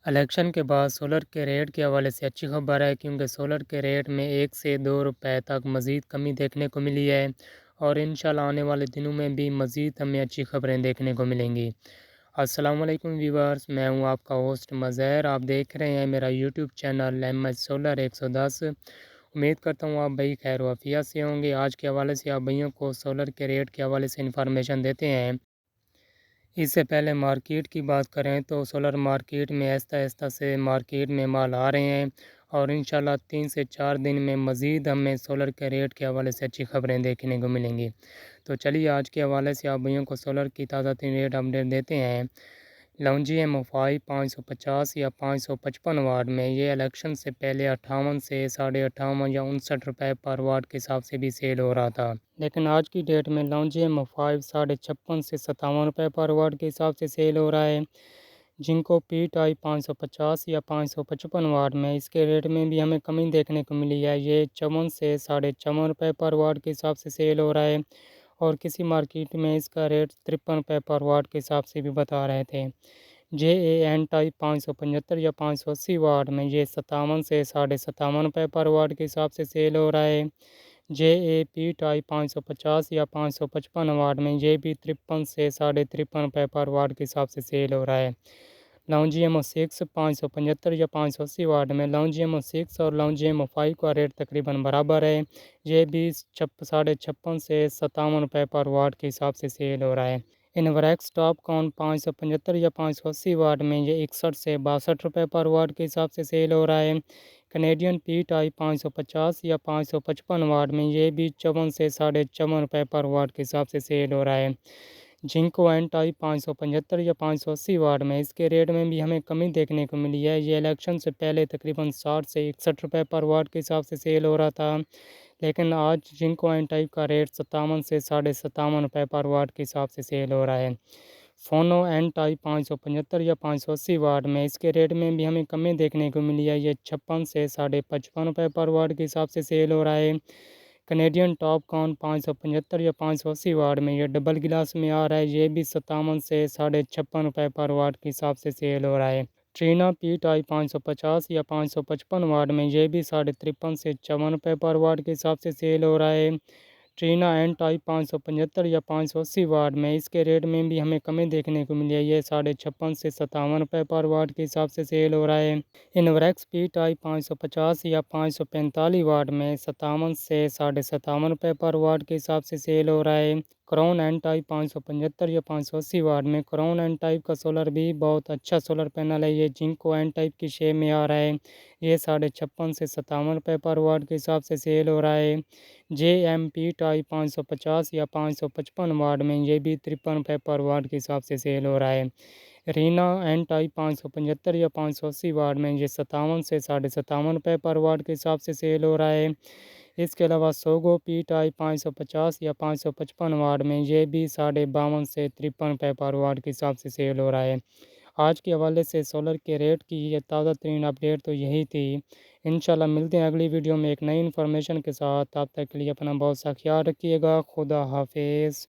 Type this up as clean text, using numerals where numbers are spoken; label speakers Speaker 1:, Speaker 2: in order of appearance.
Speaker 1: Election के बाद solar के रेट के हवाले से अच्छी खबर है, क्योंकि सोलर के रेट में 1 से 2 रुपए तक मज़ीद कमी देखने को मिली है और इंशाल्लाह आने वाले दिनों में भी मज़ीद हमें अच्छी खबरें देखने को मिलेंगी। अस्सलाम वालेकुम व्यूअर्स, मैं हूं आपका होस्ट मज़हर। आप देख रहे हैं मेरा YouTube channel M H solar 110। उम्मीद करता हूं आप भाई खैर वाफिया से होंगे। आज के हवाले से आप भाइयों को सोलर के रेट के हवाले से इंफॉर्मेशन देते हैं। इससे पहले मार्केट की बात करें तो सोलर मार्केट में आहिस्ता से मार्केट में माल आ रहे हैं और इंशाल्लाह 3 से 4 दिन में मज़ीद हमें सोलर के रेट के हवाले से अच्छी खबरें देखने को मिलेंगी। तो चलिए आज के हवाले से आप भैया को सोलर की ताज़ा तरीन रेट अपडेट देते हैं। लॉन्जी एम5 550 या 555 वाट में ये इलेक्शन से पहले 58 से 58.5 या 59 रुपये पर वाट के हिसाब से भी सेल हो रहा था, लेकिन आज की डेट में लॉन्जी एम5 56.5 से 57 रुपये पर वाट के हिसाब से सेल हो रहा है। जिनको पी टाई 550 या 555 वाट में इसके रेट में भी हमें कमी देखने को मिली है। ये 54 से 54.5 रुपये पर वाट के हिसाब से सेल हो रहा है और किसी मार्केट में इसका रेट 53 रुपये पर वाट के हिसाब से भी बता रहे थे। जे ए एन टाइप 575 या 580 वाट में ये 57 से 57.5 रुपये पर वाट के हिसाब से सेल हो रहा है। जे ए पी टाइप 550 या 555 वाट में ये भी 53 से 53.5 रुपये पर वाट के हिसाब से सेल हो रहा है। लॉन्जी एमओ 6 575 या 580 वाट में लॉन्जी एमओ 6 और लॉन्जी एमओ 5 का रेट तकरीबन बराबर है। ये भी 56 से 57 रुपये पर वाट के हिसाब से सेल हो रहा है। इनवरेक्स टॉप कॉन 575 या 580 वाट में ये 61 से 62 रुपये पर वाट के हिसाब से सेल हो रहा है। कैनेडियन पी टाई 550 या 555 वाट में ये भी 54 से 54.5 रुपये पर वाट के हिसाब से सेल हो रहा है। जिंको एन टाई 575 या 580 वाट में इसके रेट में भी हमें कमी देखने को मिली है। ये इलेक्शन से पहले तकरीबन 60 से 61 रुपये पर वाट के हिसाब से सेल हो रहा था, लेकिन आज जिंको एन टाइप का रेट 57 से 57.5 रुपये पर वाट के हिसाब से सेल हो रहा है। फ़ोनो एन टाइप 575 या 580 वाट में इसके रेट में भी हमें कमी देखने को मिली है। ये 56 से 55 रुपये पर वाट के हिसाब से सेल हो रहा है। कैनेडियन टॉप कॉन 575 या 580 वाट में ये डबल गिलास में आ रहा है। ये भी 57 से 56 रुपये पर वाट के हिसाब से सेल हो रहा है। ट्रीना पी टाई 550 या 555 वाट में ये भी 53 से 54 रुपये पर वाट के हिसाब से सेल हो रहा है। ट्रीना एन टाइप 575 या 580 वाट में इसके रेट में भी हमें कमी देखने को मिली है। ये 56 से 57 रुपये पर वाट के हिसाब से सेल हो रहा है। इनवरेक्स पी टाइप 550 या 545 वाट में 57 से 57.5 रुपये पर वाट के हिसाब से सेल हो रहा है। क्राउन एन टाइप 575 या 580 वाट में क्राउन एन टाइप का सोलर भी बहुत अच्छा सोलर पैनल है। ये जिंको एन टाइप की शेप में आ रहा है। ये 56 से 57 रुपये पर वाट के हिसाब से सेल हो रहा है। जे एम पी टाई 550 या 555 वाट में ये भी 53 रुपये पर वाट के हिसाब से सेल हो रहा है। रीना एन टाइप 575 या 580 वाट में ये 57 से 57.5 रुपये पर वाट के हिसाब से सेल हो रहा है। इसके अलावा सोगो पी टाइप 550 या 555 वाट में ये भी 52.5 से 53 रुपये पर वाट के हिसाब से सेल हो रहा है। आज के हवाले से सोलर के रेट की ये ताज़ा तरीन अपडेट तो यही थी। इंशाल्लाह मिलते हैं अगली वीडियो में एक नई इन्फॉर्मेशन के साथ। तब तक के लिए अपना बहुत सा ख्याल रखिएगा। खुदा हाफिज़।